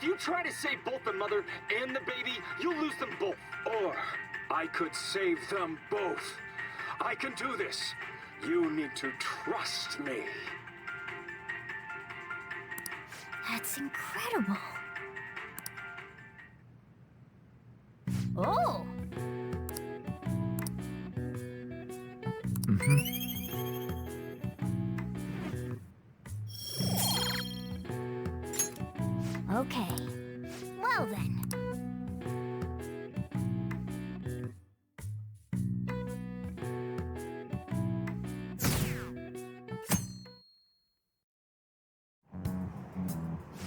If you try to save both the mother and the baby, you'll lose them both. Or I could save them both. I can do this. You need to trust me. That's incredible. Oh! Okay. Well then.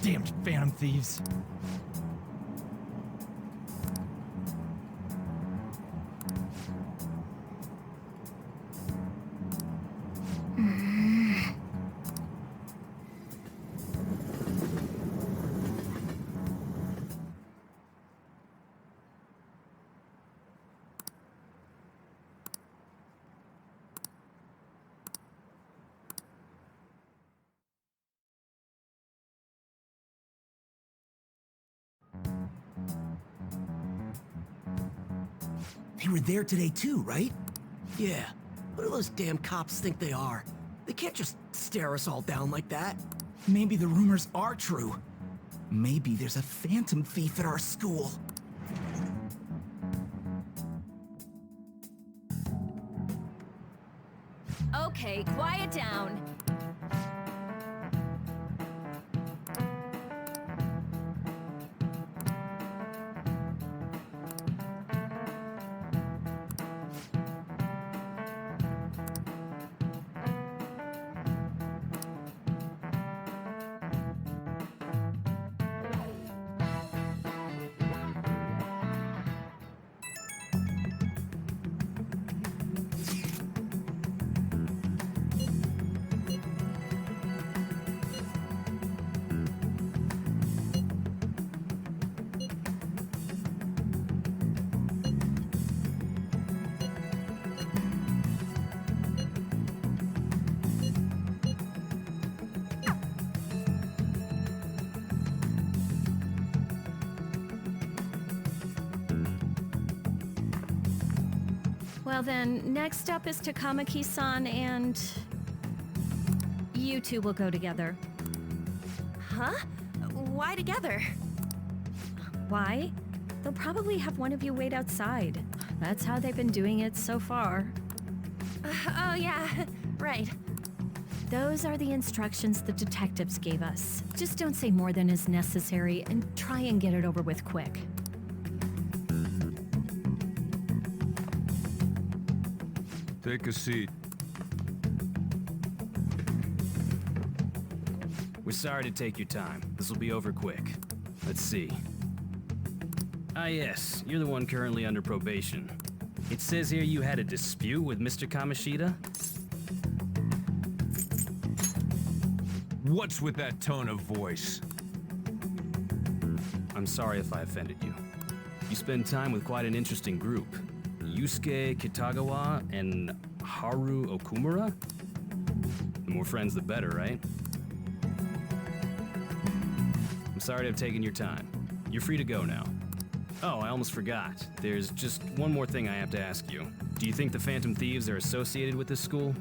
Damned Phantom Thieves. They were there today too, right? Yeah. What do those damn cops think they are? They can't just stare us all down like that. Maybe the rumors are true. Maybe there's a phantom thief at our school. Okay, quiet down. Well then, next up is Takamaki-san and... you two will go together. Huh? Why together? Why? They'll probably have one of you wait outside. That's how they've been doing it so far. Oh yeah, right. Those are the instructions the detectives gave us. Just don't say more than is necessary and try and get it over with quick. Take a seat. We're sorry to take your time. This will be over quick. Let's see. Ah yes, you're the one currently under probation. It says here you had a dispute with Mr. Kamoshida? What's with that tone of voice? I'm sorry if I offended you. You spend time with quite an interesting group. Yusuke Kitagawa and Haru Okumura? The more friends, the better, right? I'm sorry to have taken your time. You're free to go now. Oh, I almost forgot. There's just one more thing I have to ask you. Do you think the Phantom Thieves are associated with this school?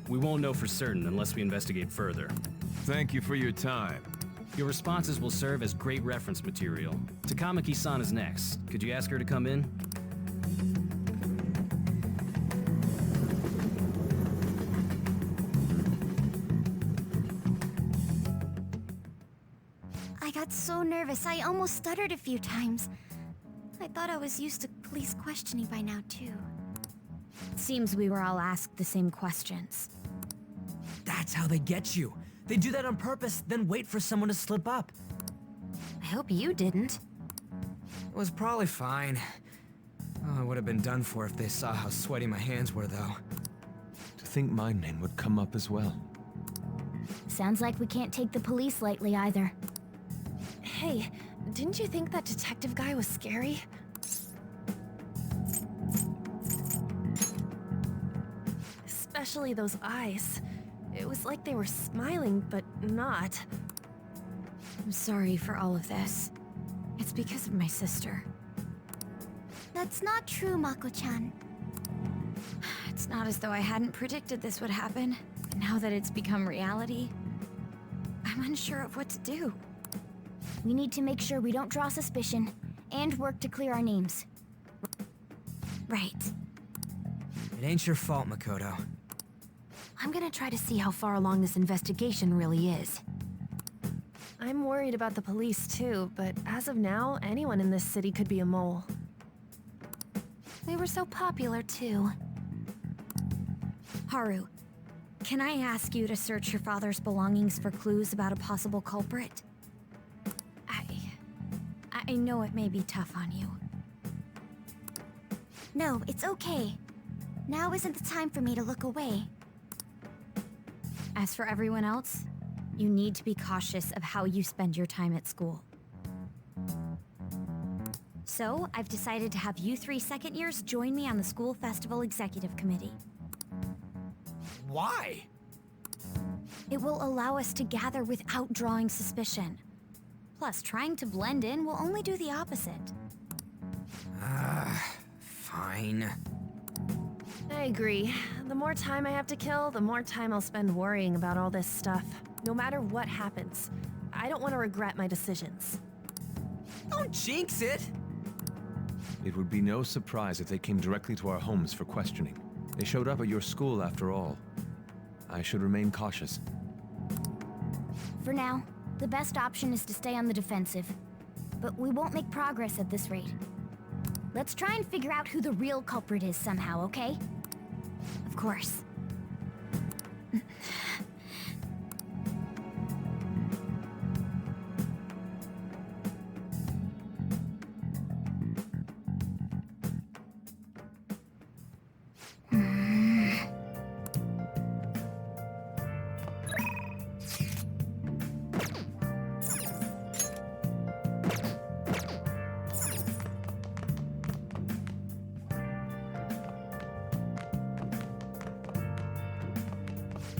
We won't know for certain unless we investigate further. Thank you for your time. Your responses will serve as great reference material. Takamaki-san is next. Could you ask her to come in? I got so nervous, I almost stuttered a few times. I thought I was used to police questioning by now, too. Seems we were all asked the same questions. That's how they get you. They do that on purpose, then wait for someone to slip up. I hope you didn't. It was probably fine. Oh, it would have been done for if they saw how sweaty my hands were, though. To think my name would come up as well. Sounds like we can't take the police lightly either. Hey, didn't you think that detective guy was scary? Especially those eyes. It was like they were smiling, but not. I'm sorry for all of this. It's because of my sister. That's not true, Mako-chan. It's not as though I hadn't predicted this would happen. But now that it's become reality, I'm unsure of what to do. We need to make sure we don't draw suspicion, and work to clear our names. Right. It ain't your fault, Makoto. I'm gonna try to see how far along this investigation really is. I'm worried about the police too, but as of now, anyone in this city could be a mole. They were so popular, too. Haru, can I ask you to search your father's belongings for clues about a possible culprit? I know it may be tough on you. No, it's okay. Now isn't the time for me to look away. As for everyone else, you need to be cautious of how you spend your time at school. So, I've decided to have you three second years join me on the school festival executive committee. Why? It will allow us to gather without drawing suspicion. Plus, trying to blend in will only do the opposite. Fine. I agree. The more time I have to kill, the more time I'll spend worrying about all this stuff. No matter what happens. I don't want to regret my decisions. Don't jinx it! It would be no surprise if they came directly to our homes for questioning. They showed up at your school after all. I should remain cautious. For now, the best option is to stay on the defensive. But we won't make progress at this rate. Let's try and figure out who the real culprit is somehow, okay? Of course.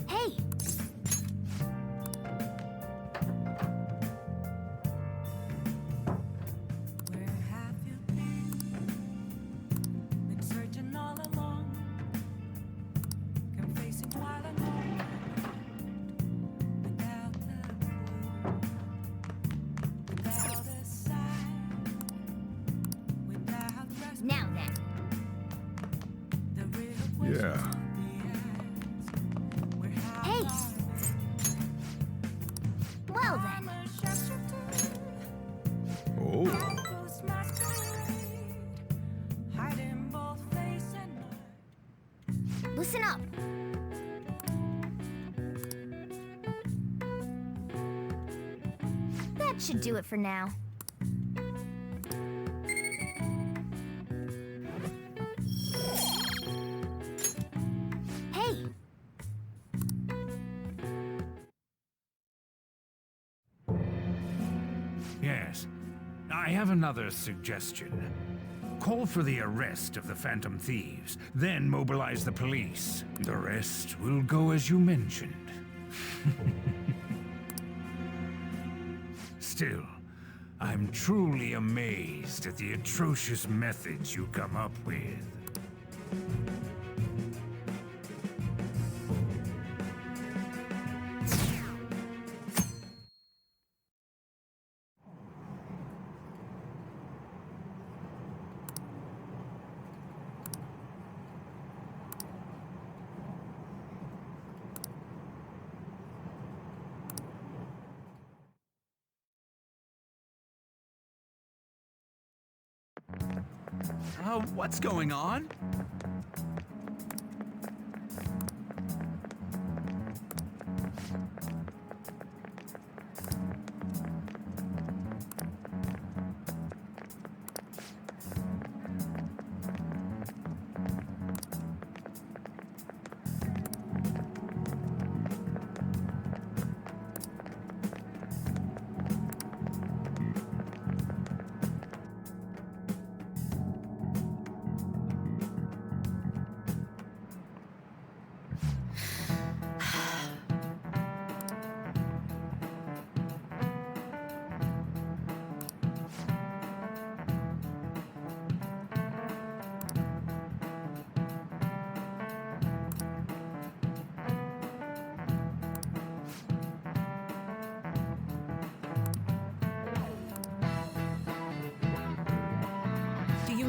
Hey! Where have you been? Been searching all along, confessing while alone, without a clue, without a sign, without rest. Now then. The real question Yeah. to be asked, where have Hey! I Well then. Oh. ghost masquerade, hiding both face and mind. Listen up. That should do it for now. Hey! Yes. I have another suggestion. Call for the arrest of the Phantom Thieves, then mobilize the police. The rest will go as you mentioned. Still, I'm truly amazed at the atrocious methods you come up with. What's going on?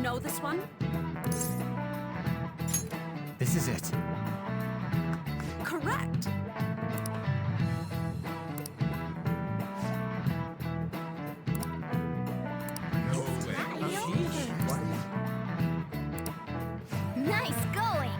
know this one? This is it. Correct. Nice going!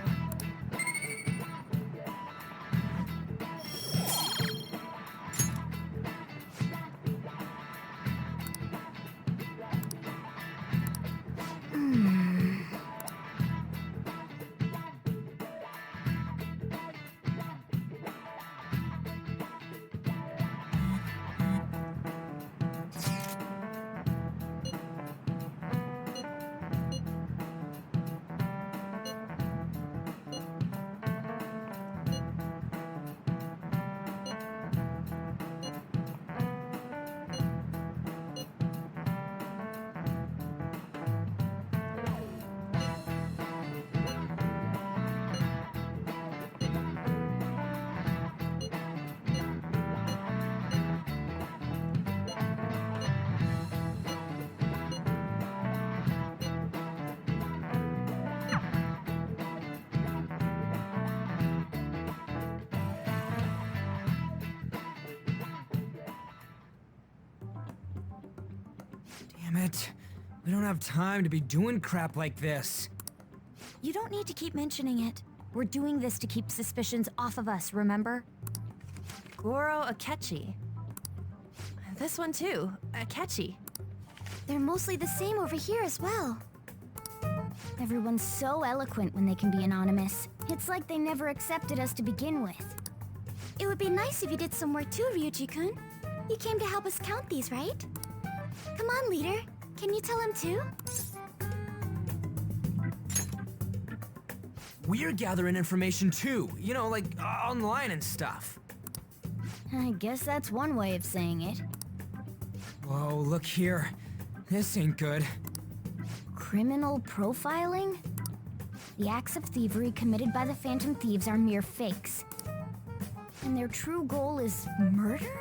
Damn it. We don't have time to be doing crap like this. You don't need to keep mentioning it. We're doing this to keep suspicions off of us, remember? Goro Akechi. This one too, Akechi. They're mostly the same over here as well. Everyone's so eloquent when they can be anonymous. It's like they never accepted us to begin with. It would be nice if you did some work too, Ryuji-kun. You came to help us count these, right? Come on, leader. Can you tell him too? We're gathering information too, you know, like online and stuff. I guess that's one way of saying it. Whoa, look here. This ain't good. Criminal profiling? The acts of thievery committed by the Phantom Thieves are mere fakes. And their true goal is murder?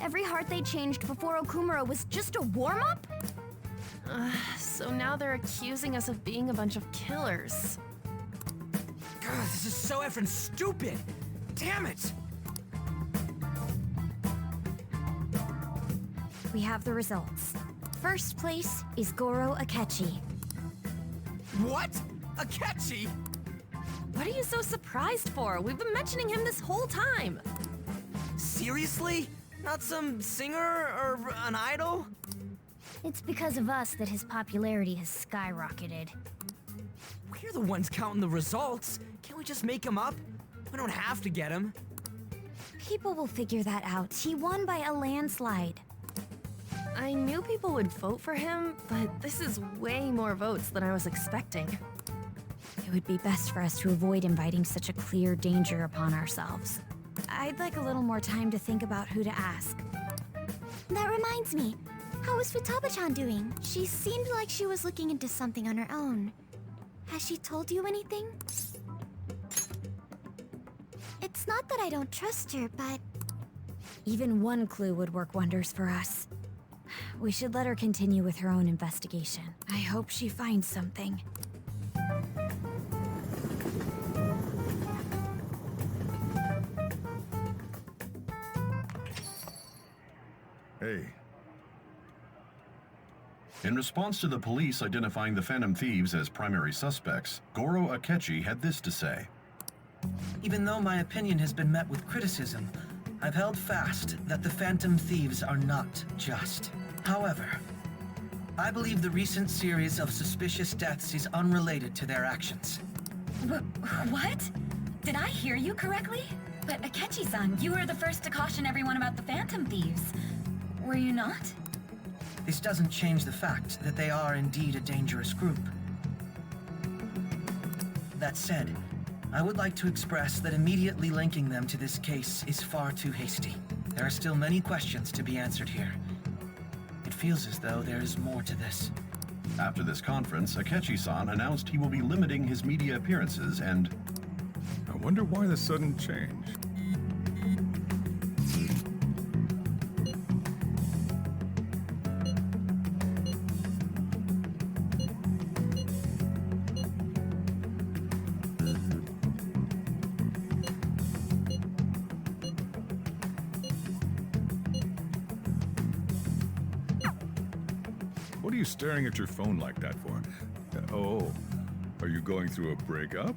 Every heart they changed before Okumura was just a warm-up? So now they're accusing us of being a bunch of killers. God, this is so effing stupid! Damn it! We have the results. First place is Goro Akechi. What? Akechi? What are you so surprised for? We've been mentioning him this whole time. Seriously? Not some singer or an idol? It's because of us that his popularity has skyrocketed. We're the ones counting the results. Can't we just make him up? We don't have to get him. People will figure that out. He won by a landslide. I knew people would vote for him, but this is way more votes than I was expecting. It would be best for us to avoid inviting such a clear danger upon ourselves. I'd like a little more time to think about who to ask. That reminds me. How is Futaba-chan doing? She seemed like she was looking into something on her own. Has she told you anything? It's not that I don't trust her, but... Even one clue would work wonders for us. We should let her continue with her own investigation. I hope she finds something. Hey. In response to the police identifying the Phantom Thieves as primary suspects, Goro Akechi had this to say. Even though my opinion has been met with criticism, I've held fast that the Phantom Thieves are not just. However, I believe the recent series of suspicious deaths is unrelated to their actions. What? Did I hear you correctly? But Akechi-san, you were the first to caution everyone about the Phantom Thieves. Were you not? This doesn't change the fact that they are indeed a dangerous group. That said, I would like to express that immediately linking them to this case is far too hasty. There are still many questions to be answered here. It feels as though there is more to this. After this conference, Akechi-san announced he will be limiting his media appearances and... I wonder why the sudden change. What are you staring at your phone like that for? Oh, are you going through a breakup?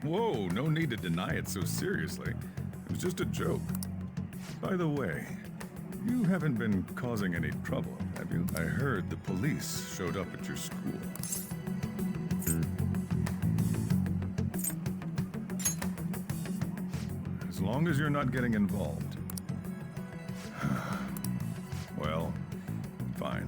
Whoa, no need to deny it so seriously. It was just a joke. By the way, you haven't been causing any trouble, have you? I heard the police showed up at your school. As long as you're not getting involved. Well, fine.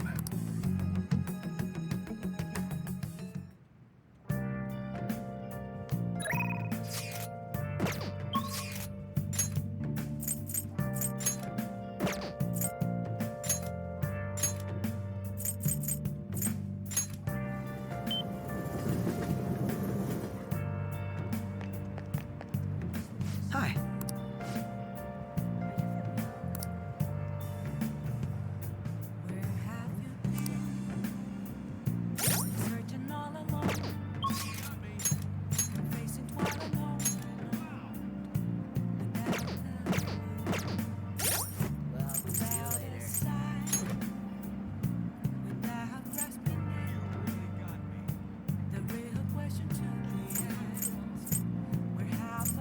Hi. Searching all alone, facing twilight alone. Well, see you later. Without grasping the real question to be asked, where have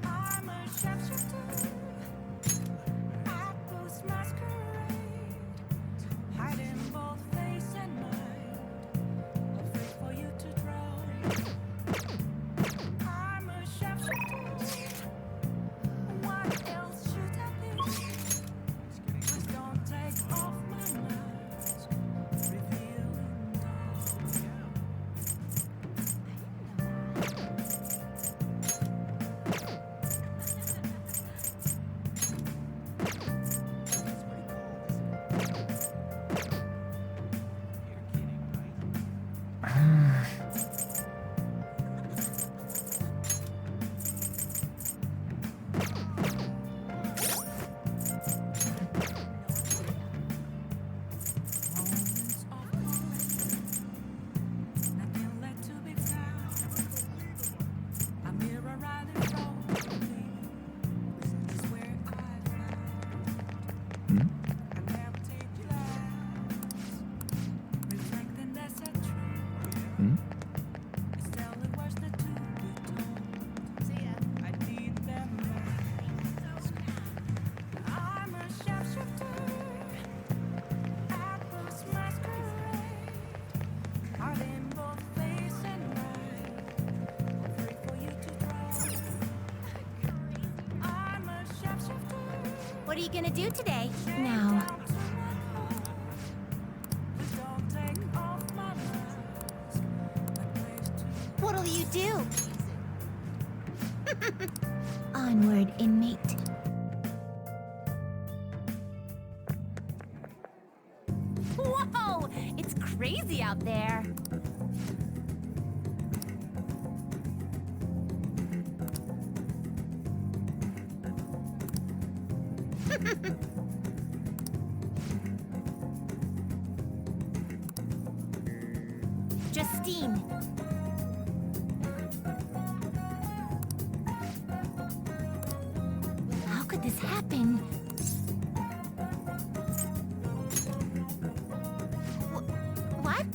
I'm a shapeshifter at Ghost Masquerade, hiding both face and mind, afraid for you to drown. I'm a shapeshifter. What else should I be? Please don't take off my mask, revealing dawn. Moments of calm, nothing left to be found. A mirror right in front of me is where I found an empty glass, reflecting that's a tree. It's telling words that to be told. I need them back. I'm a shapeshifter at Ghost Masquerade, hiding both face and mind, afraid for you to drown. I'm a shapeshifter. What are you gonna do today? Now, Down to my core. Please don't take off my mask. My place to What'll you do? Onward, inmate. whoa! It's crazy out there. Justine. How could this happen? What?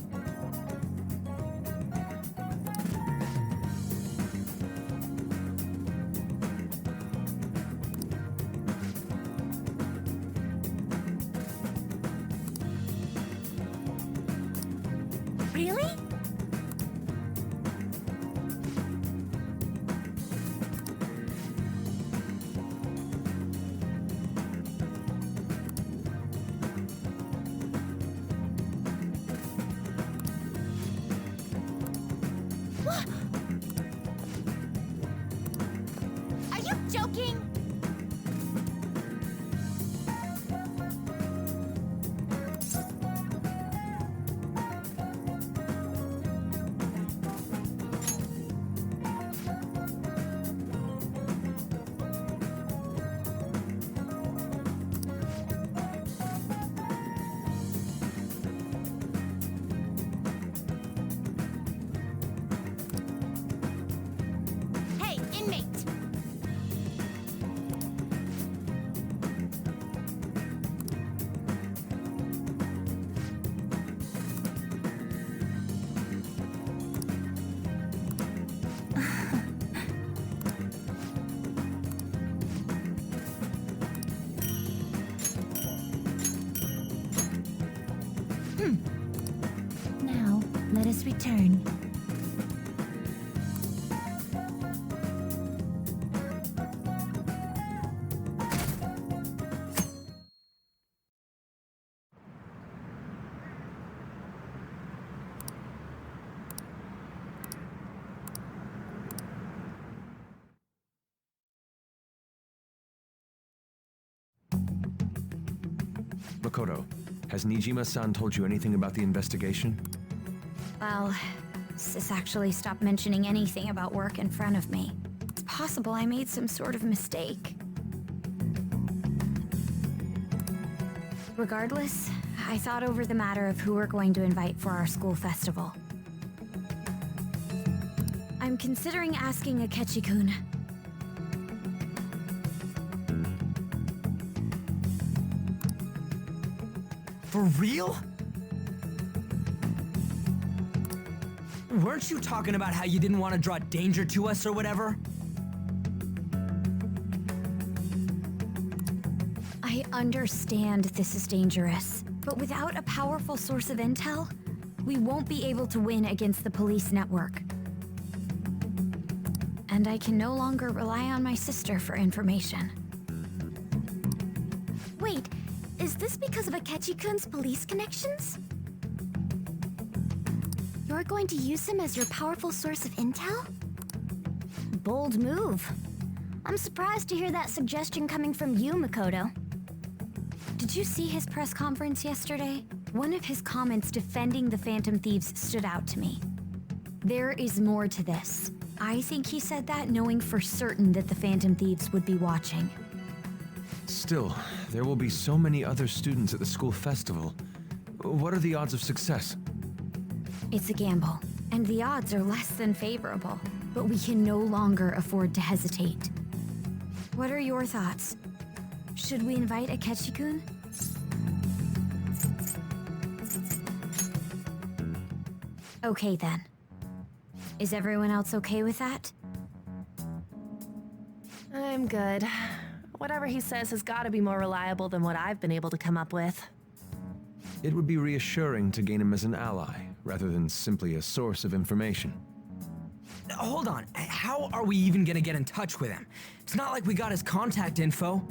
Really? What? Are you joking? Now, let us return. Makoto, has Nijima-san told you anything about the investigation? Well, Sis actually stopped mentioning anything about work in front of me. It's possible I made some sort of mistake. Regardless, I thought over the matter of who we're going to invite for our school festival. I'm considering asking Akechi-kun. For real? Weren't you talking about how you didn't want to draw danger to us or whatever? I understand this is dangerous, but without a powerful source of intel, we won't be able to win against the police network. And I can no longer rely on my sister for information. Wait, is this because of Akechi-kun's police connections? You're going to use him as your powerful source of intel? Bold move. I'm surprised to hear that suggestion coming from you, Makoto. Did you see his press conference yesterday? One of his comments defending the Phantom Thieves stood out to me. There is more to this. I think he said that knowing for certain that the Phantom Thieves would be watching. Still, there will be so many other students at the school festival. What are the odds of success? It's a gamble, and the odds are less than favorable, but we can no longer afford to hesitate. What are your thoughts? Should we invite Akechi-kun? Okay then. Is everyone else okay with that? I'm good. Whatever he says has got to be more reliable than what I've been able to come up with. It would be reassuring to gain him as an ally, rather than simply a source of information. Hold on, how are we even gonna get in touch with him? It's not like we got his contact info.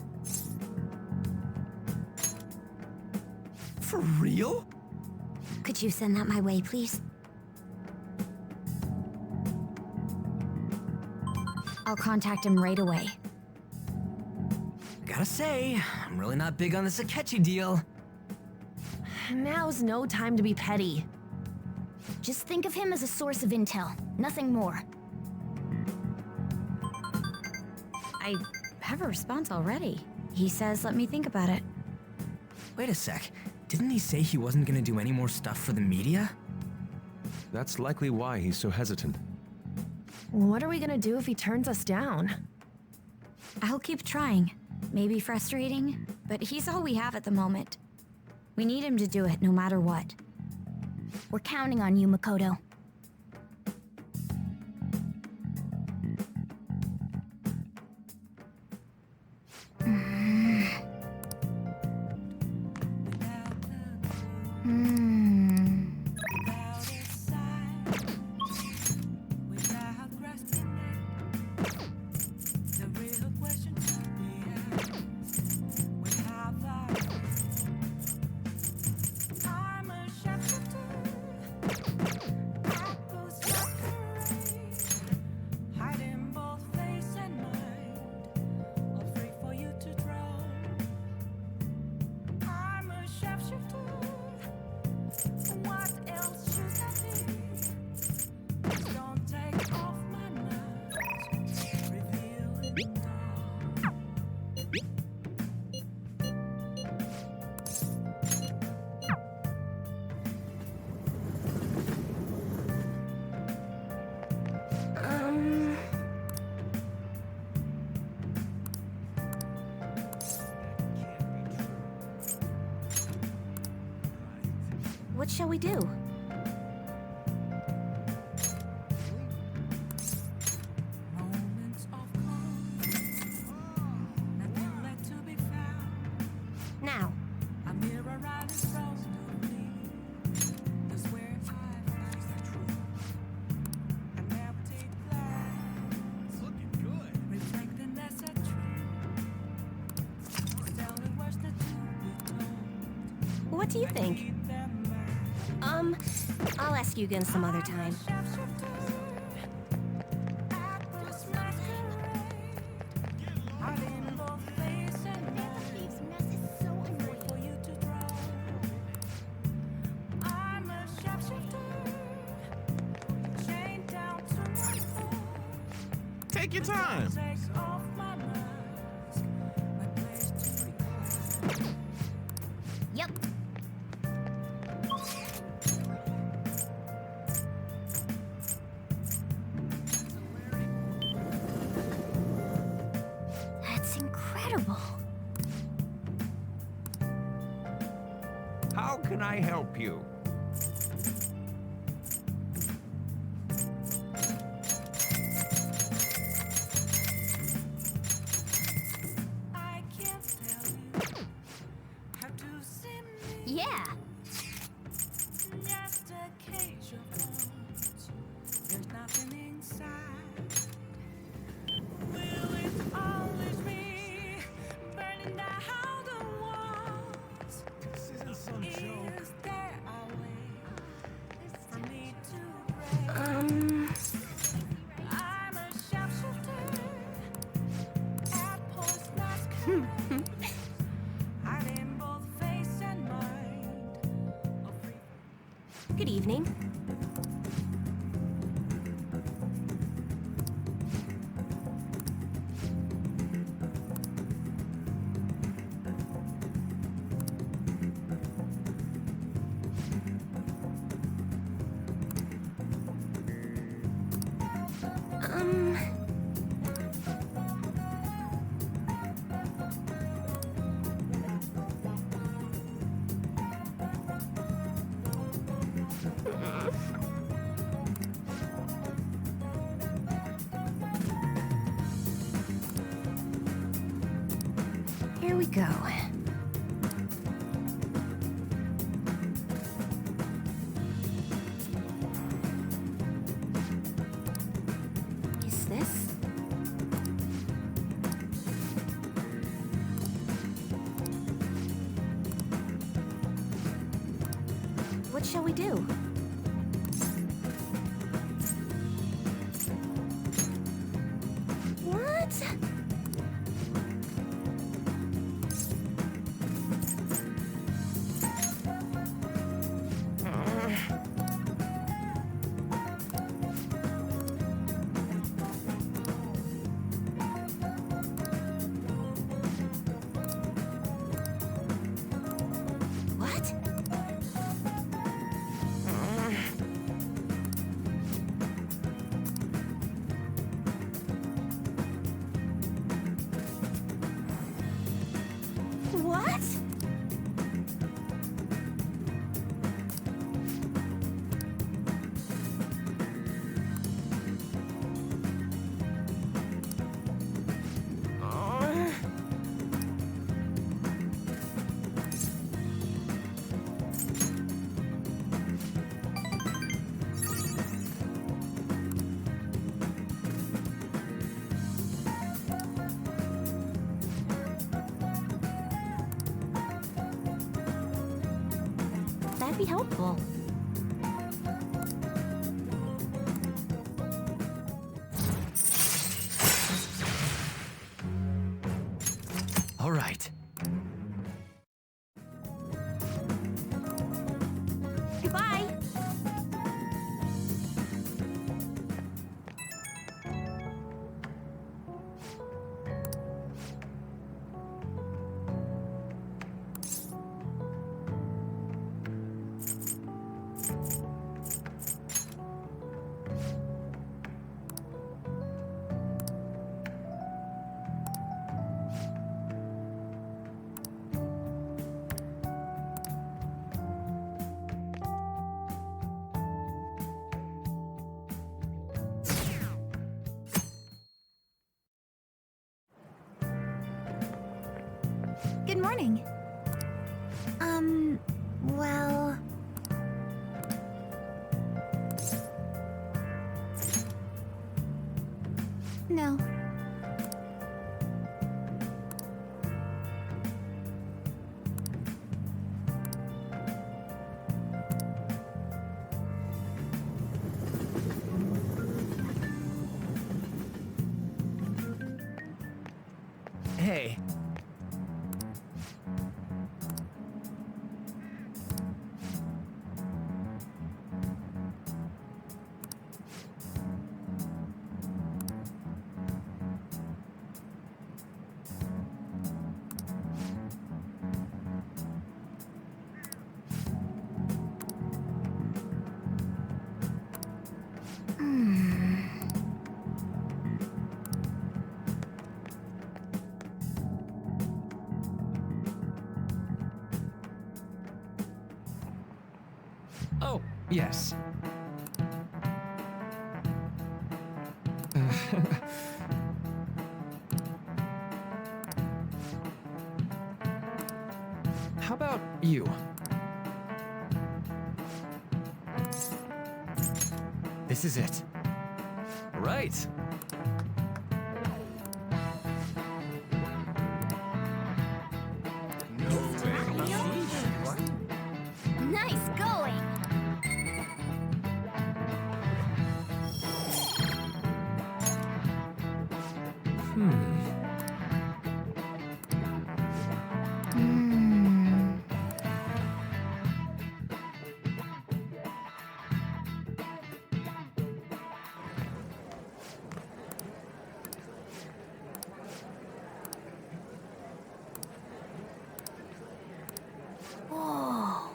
For real? Could you send that my way, please? I'll contact him right away. Gotta say, I'm really not big on this Akechi deal. Now's no time to be petty. Just think of him as a source of intel, nothing more. I have a response already. He says let me think about it. Wait a sec, didn't he say he wasn't gonna do any more stuff for the media? That's likely why he's so hesitant. What are we gonna do if he turns us down? I'll keep trying. Maybe frustrating, but he's all we have at the moment. We need him to do it no matter what. We're counting on you, Makoto. What shall we do? Now. What do you think? I'll ask you again some other time. Take your time. Yep. That's incredible. How can I help you? Yeah. Just a cage of bones. There's nothing inside. Will it always be burning down the walls? This isn't some joke. Is there a way for me to break? I'm a sharpshooter at post masquerade. Hiding both face and mind. Good evening. Here we go. Is this? What shall we do? What? What? What? That'd be helpful. All right. Goodbye. Good morning. Well... No. Hey. Oh, yes. How about you? This is it. Right. Nice going! Whoa.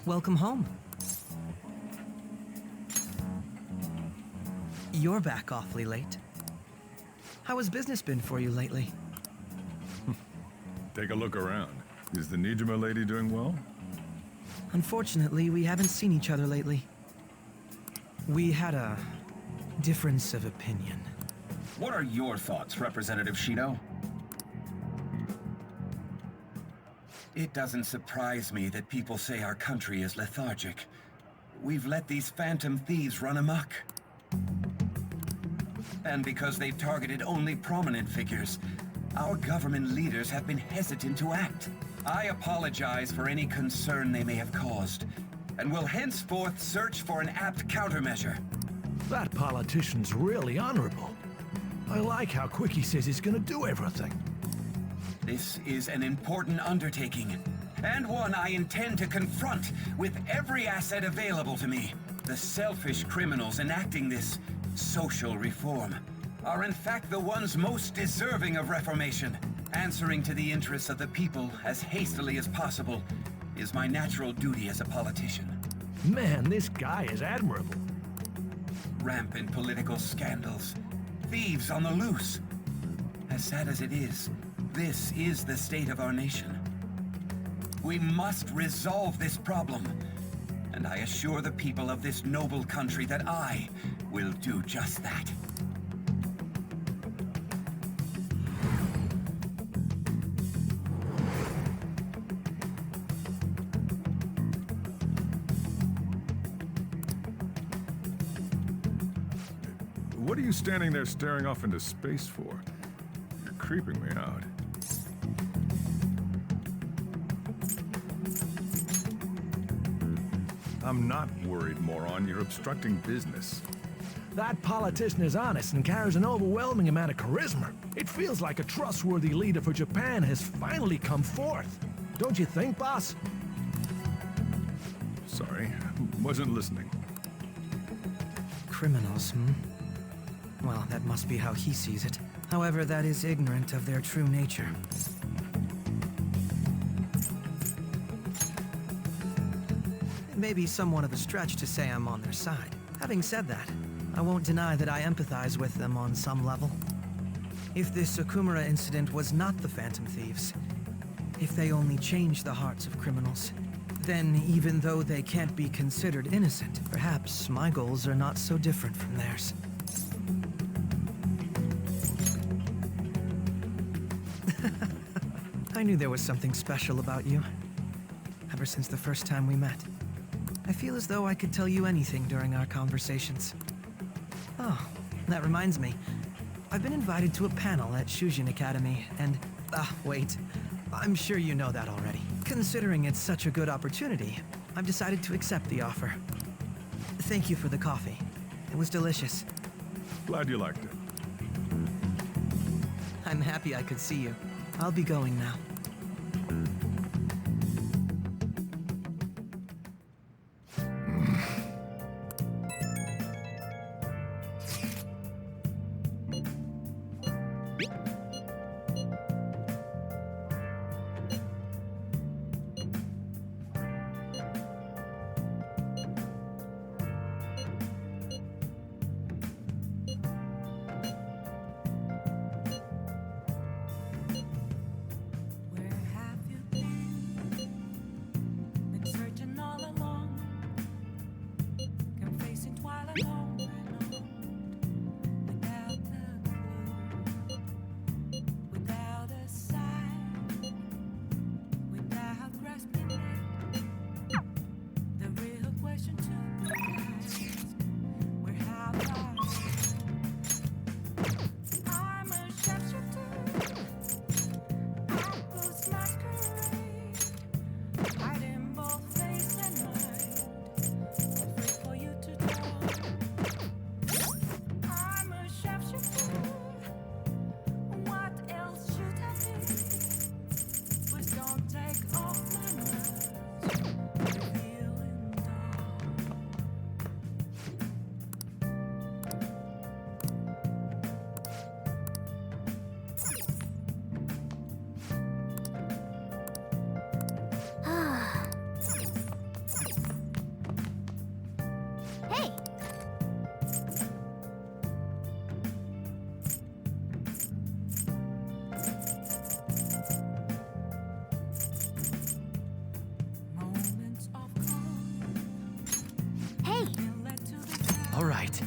Welcome home. You're back awfully late. How has business been for you lately? Take a look around. Is the Nijima lady doing well? Unfortunately, we haven't seen each other lately. We had a difference of opinion. What are your thoughts, Representative Shido? It doesn't surprise me that people say our country is lethargic. We've let these phantom thieves run amok. And because they've targeted only prominent figures, our government leaders have been hesitant to act. I apologize for any concern they may have caused, and will henceforth search for an apt countermeasure. That politician's really honorable. I like how quick he says he's gonna do everything. This is an important undertaking, and one I intend to confront with every asset available to me. The selfish criminals enacting this social reform are in fact the ones most deserving of reformation. Answering to the interests of the people as hastily as possible is my natural duty as a politician. Man, this guy is admirable. Rampant political scandals, thieves on the loose. As sad as it is, this is the state of our nation. We must resolve this problem, and I assure the people of this noble country that I will do just that. What are you standing there staring off into space for? You're creeping me out. I'm not worried, moron. You're obstructing business. That politician is honest and carries an overwhelming amount of charisma. It feels like a trustworthy leader for Japan has finally come forth. Don't you think, boss? Sorry, wasn't listening. Criminals, Well, that must be how he sees it. However, that is ignorant of their true nature. It may be somewhat of a stretch to say I'm on their side. Having said that, I won't deny that I empathize with them on some level. If this Okumura incident was not the Phantom Thieves, if they only change the hearts of criminals, then even though they can't be considered innocent, perhaps my goals are not so different from theirs. I knew there was something special about you, ever since the first time we met. I feel as though I could tell you anything during our conversations. Oh, that reminds me. I've been invited to a panel at Shujin Academy, and... wait. I'm sure you know that already. Considering it's such a good opportunity, I've decided to accept the offer. Thank you for the coffee. It was delicious. Glad you liked it. I'm happy I could see you. I'll be going now. All right.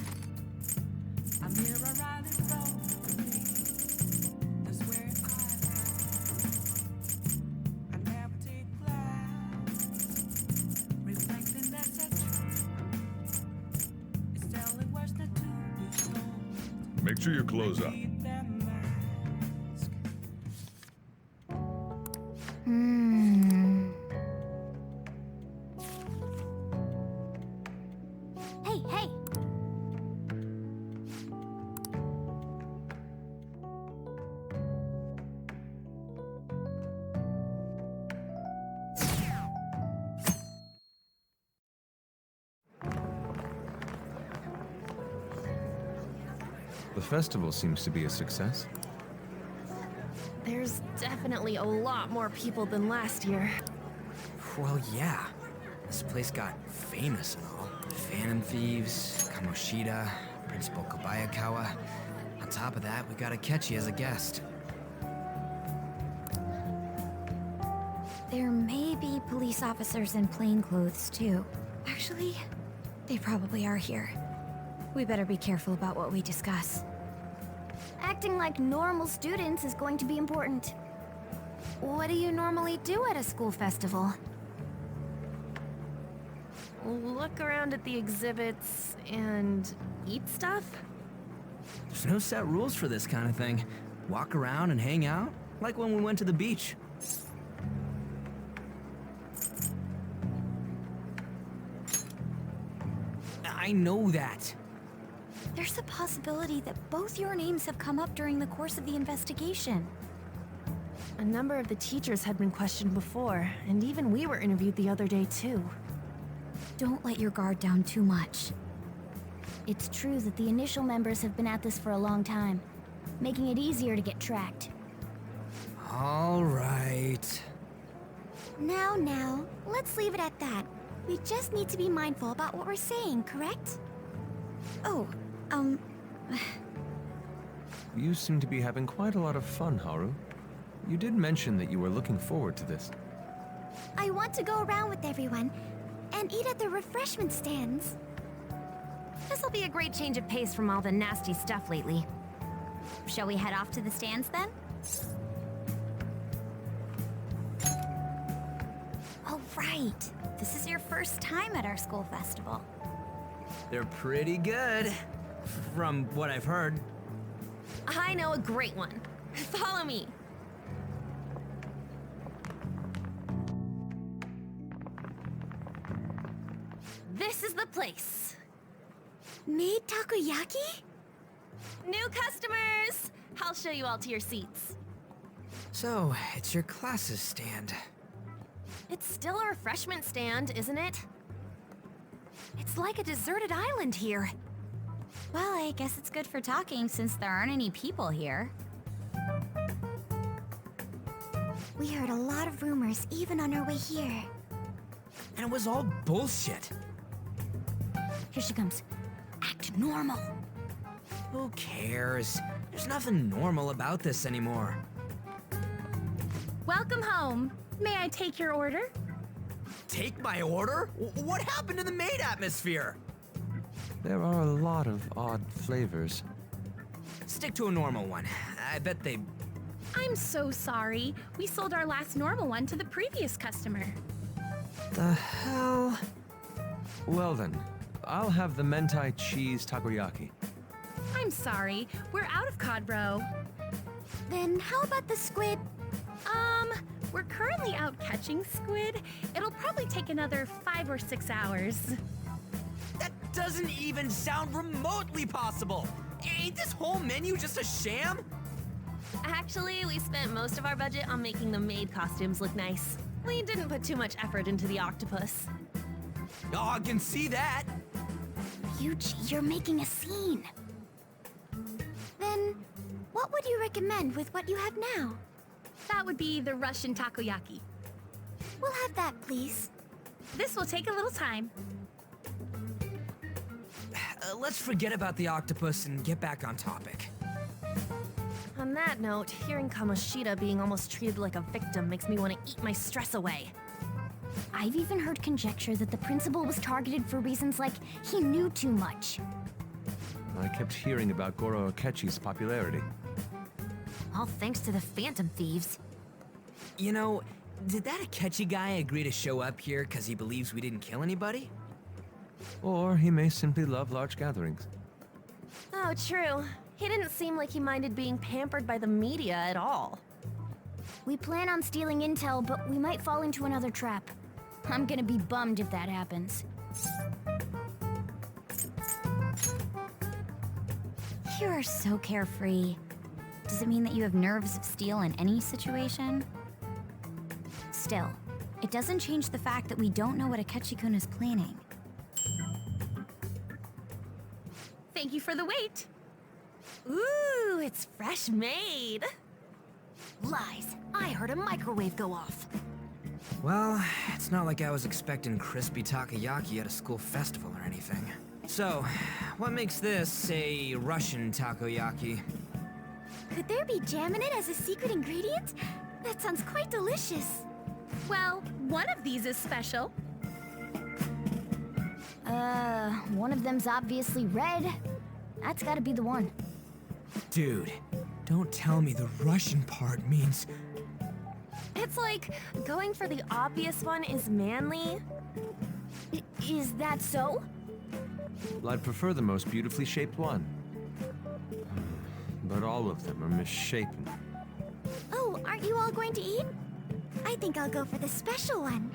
Make sure you close up. Hey, hey! The festival seems to be a success. There's definitely a lot more people than last year. Well, yeah. This place got famous and all. Phantom Thieves, Kamoshida, Principal Kobayakawa. On top of that, we got Akechi as a guest. There may be police officers in plain clothes, too. Actually, they probably are here. We better be careful about what we discuss. Acting like normal students is going to be important. What do you normally do at a school festival? Look around at the exhibits and eat stuff? There's no set rules for this kind of thing. Walk around and hang out, like when we went to the beach. I know that. There's a possibility that both your names have come up during the course of the investigation. A number of the teachers had been questioned before, and even we were interviewed the other day too. Don't let your guard down too much. It's true that the initial members have been at this for a long time, making it easier to get tracked. All right. Now, let's leave it at that. We just need to be mindful about what we're saying, correct? Oh, You seem to be having quite a lot of fun, Haru. You did mention that you were looking forward to this. I want to go around with everyone and eat at the refreshment stands. This'll be a great change of pace from all the nasty stuff lately. Shall we head off to the stands then? Oh, right. This is your first time at our school festival. They're pretty good, from what I've heard. I know a great one. Follow me. This is the place. Maid Takoyaki? New customers! I'll show you all to your seats. So, it's your class's stand. It's still a refreshment stand, isn't it? It's like a deserted island here. Well, I guess it's good for talking since there aren't any people here. We heard a lot of rumors even on our way here. And it was all bullshit. Here she comes. Act normal. Who cares? There's nothing normal about this anymore. Welcome home. May I take your order? Take my order? What happened to the Maid atmosphere? There are a lot of odd flavors. Stick to a normal one. I bet they... I'm so sorry. We sold our last normal one to the previous customer. The hell? Well then, I'll have the mentai cheese takoyaki. I'm sorry. We're out of cod roe. Then how about the squid? We're currently out catching squid. It'll probably take another 5 or 6 hours. That doesn't even sound remotely possible. Ain't this whole menu just a sham? Actually, we spent most of our budget on making the maid costumes look nice. We didn't put too much effort into the octopus. Oh, I can see that. Yuji, you're making a scene. Then, what would you recommend with what you have now? That would be the Russian takoyaki. We'll have that, please. This will take a little time. Let's forget about the octopus and get back on topic. On that note, hearing Kamoshida being almost treated like a victim makes me want to eat my stress away. I've even heard conjecture that the principal was targeted for reasons like he knew too much. I kept hearing about Goro Akechi's popularity. All thanks to the Phantom Thieves. You know, did that Akechi guy agree to show up here because he believes we didn't kill anybody? Or he may simply love large gatherings. Oh, true. He didn't seem like he minded being pampered by the media at all. We plan on stealing intel, but we might fall into another trap. I'm gonna be bummed if that happens. You are so carefree. Does it mean that you have nerves of steel in any situation? Still, it doesn't change the fact that we don't know what Akechi-kun is planning. Thank you for the wait. Ooh, it's fresh made. Lies. I heard a microwave go off. Well, it's not like I was expecting crispy takoyaki at a school festival or anything. So, what makes this a Russian takoyaki? Could there be jam in it as a secret ingredient? That sounds quite delicious. Well, one of these is special. One of them's obviously red. That's gotta be the one. Dude, don't tell me the Russian part means... It's like going for the obvious one is manly. Is that so? Well, I'd prefer the most beautifully shaped one. But all of them are misshapen. Oh, aren't you all going to eat? I think I'll go for the special one.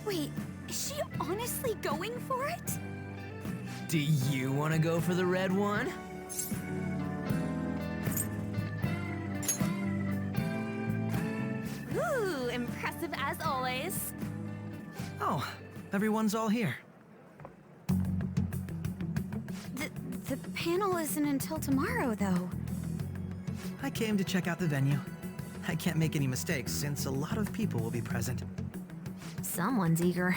Wait, is she honestly going for it? Do you want to go for the red one? Ooh, impressive as always. Oh, everyone's all here. The panel isn't until tomorrow, though. I came to check out the venue. I can't make any mistakes since a lot of people will be present. Someone's eager.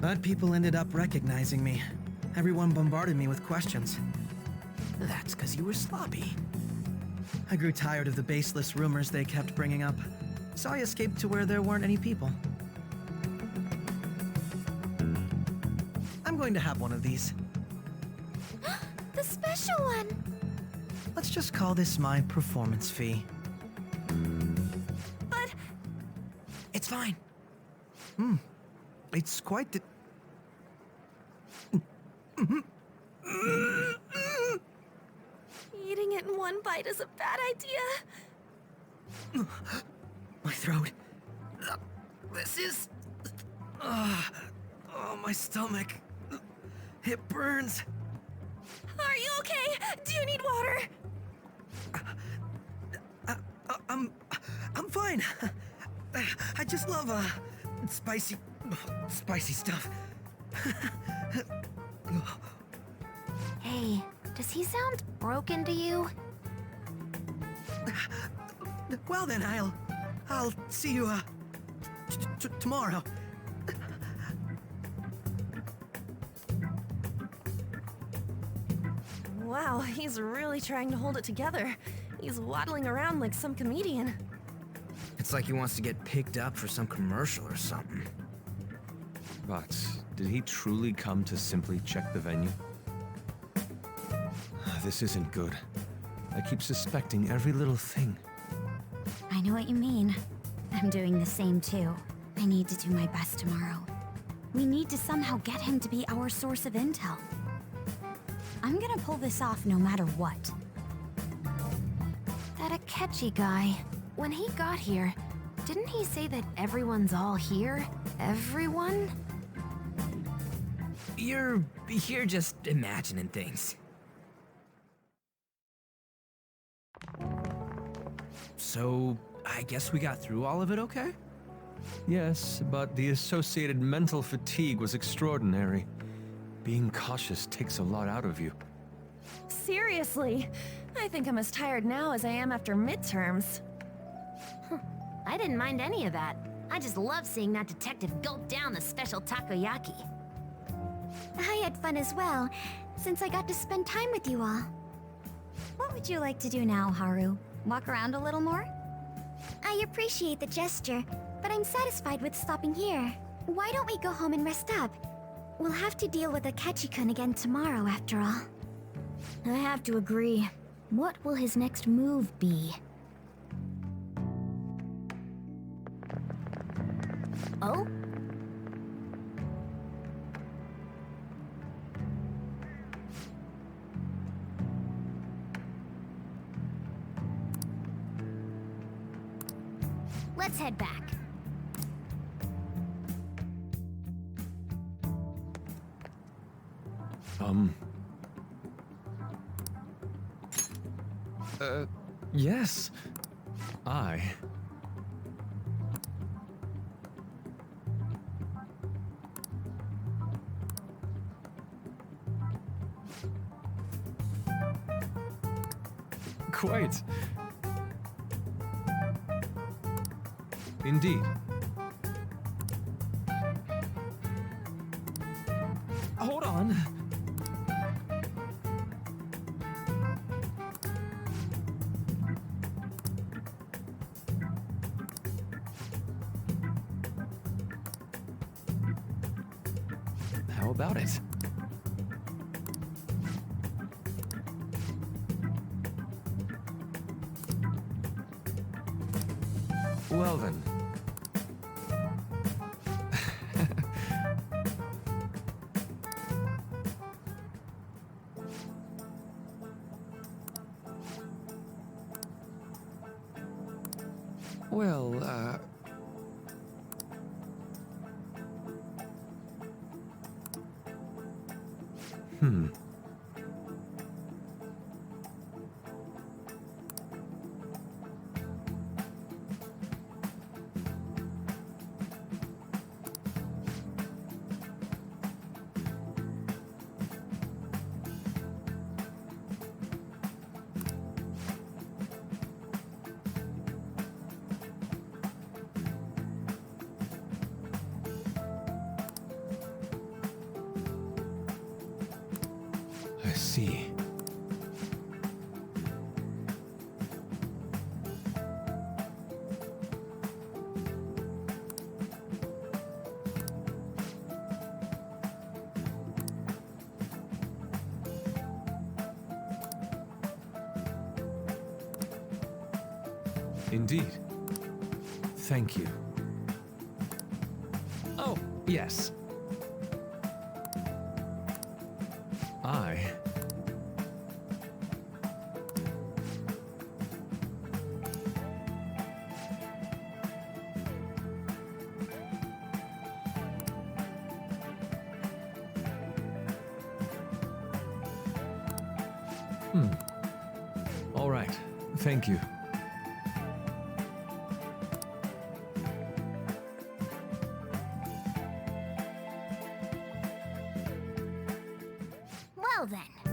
But people ended up recognizing me. Everyone bombarded me with questions. That's because you were sloppy. I grew tired of the baseless rumors they kept bringing up, so I escaped to where there weren't any people. I'm going to have one of these. The special one! Let's just call this my performance fee. But... It's fine. It's quite the... Eating it in one bite is a bad idea. My throat. This is... oh, my stomach. It burns. Are you okay? Do you need water? I'm fine. I just love, spicy stuff. Hey, does he sound broken to you? Well then, I'll see you, tomorrow. Wow, he's really trying to hold it together. He's waddling around like some comedian. It's like he wants to get picked up for some commercial or something. But did he truly come to simply check the venue? This isn't good. I keep suspecting every little thing. I know what you mean. I'm doing the same too. I need to do my best tomorrow. We need to somehow get him to be our source of intel. I'm gonna pull this off no matter what. That Akechi guy, when he got here, didn't he say that everyone's all here? Everyone? You're just imagining things. So, I guess we got through all of it okay? Yes, but the associated mental fatigue was extraordinary. Being cautious takes a lot out of you. Seriously, I think I'm as tired now as I am after midterms. I didn't mind any of that. I just love seeing that detective gulp down the special takoyaki. I had fun as well, since I got to spend time with you all. What would you like to do now, Haru? Walk around a little more? I appreciate the gesture, but I'm satisfied with stopping here. Why don't we go home and rest up? We'll have to deal with Akechi-kun again tomorrow, after all. I have to agree. What will his next move be? Oh? Let's head back. Yes. Quite. Indeed. Hold on. How about it? Well then. Well, I see. Indeed. Thank you. Oh, yes. All right. Thank you. Well then.